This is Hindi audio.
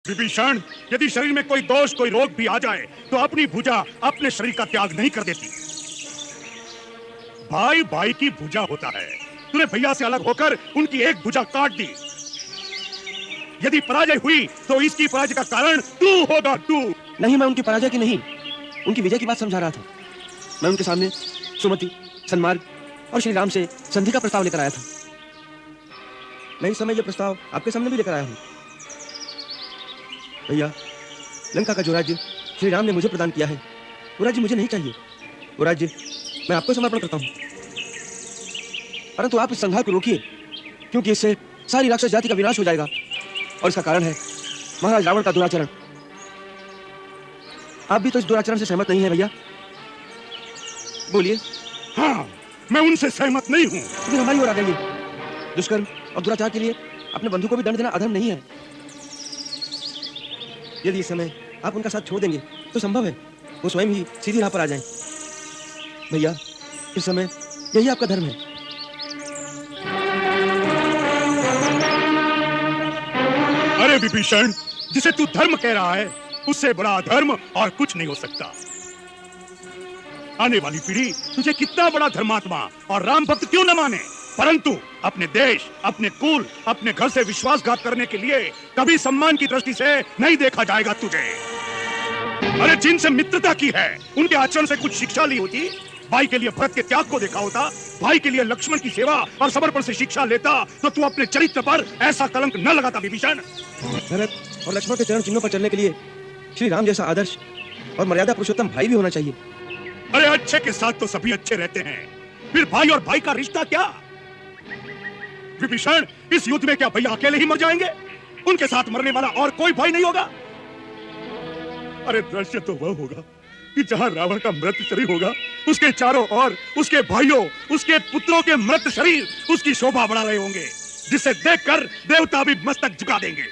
विभीषण, यदि शरीर में कोई दोष कोई रोग भी आ जाए तो अपनी भुजा अपने शरीर का त्याग नहीं कर देती। भाई भाई की भुजा होता है। तूने भैया से अलग होकर उनकी एक भुजा काट दी। यदि पराजय हुई तो इसकी पराजय का कारण तू होगा, तू। नहीं, मैं उनकी पराजय की नहीं, उनकी विजय की बात समझा रहा था। मैं उनके सामने सुमति, सन्मार्ग और श्री राम से संधि का प्रस्ताव लेकर आया था। मैं इस समय यह प्रस्ताव आपके सामने भी लेकर आया हूं। भैया, लंका का जो राज्य श्री राम ने मुझे प्रदान किया है, वो राज्य मुझे नहीं चाहिए। वो राज्य मैं आपको समर्पण करता हूं। परंतु आप इस संहार को रोकिए, क्योंकि इससे सारी राक्षस जाति का विनाश हो जाएगा और इसका कारण है महाराज रावण का दुराचरण। आप भी तो इस दुराचरण से सहमत नहीं है भैया? बोलिए। हाँ, मैं उनसे सहमत नहीं हूं। फिर हमारी ओर आ जाइए। दुष्कर्म और दुराचार के लिए अपने बंधु को भी दंड देना अधर्म नहीं है। यदि इस समय आप उनका साथ छोड़ देंगे तो संभव है वो स्वयं ही सीधी राह पर आ जाएं। भैया, इस समय यही आपका धर्म है। अरे विभीषण, जिसे तू धर्म कह रहा है उससे बड़ा अधर्म और कुछ नहीं हो सकता। आने वाली पीढ़ी तुझे कितना बड़ा धर्मात्मा और राम भक्त क्यों न माने, परंतु अपने देश, अपने कुल, अपने घर से विश्वासघात करने के लिए कभी सम्मान की दृष्टि से नहीं देखा जाएगा तुझे। अरे जिनसे मित्रता की है उनके आचरण से कुछ शिक्षा ली होती। भाई के लिए भरत के त्याग को देखा होता, भाई के लिए लक्ष्मण की सेवा और समर्पण से शिक्षा लेता तो तू अपने चरित्र पर ऐसा कलंक न लगाता। विभीषण, भरत और लक्ष्मण के चरण चिन्हों पर चलने के लिए श्री राम जैसा आदर्श और मर्यादा पुरुषोत्तम भाई भी होना चाहिए। अरे अच्छे के साथ तो सभी अच्छे रहते हैं, फिर भाई और भाई का रिश्ता क्या? विभीषण, इस युद्ध में क्या भैया अकेले ही मर जाएंगे? उनके साथ मरने वाला और कोई भाई नहीं होगा? अरे दृश्य तो वह होगा कि जहां रावण का मृत शरीर होगा, उसके चारों ओर उसके भाइयों, उसके पुत्रों के मृत शरीर उसकी शोभा बढ़ा रहे होंगे, जिसे देखकर देवता भी मस्तक झुका देंगे।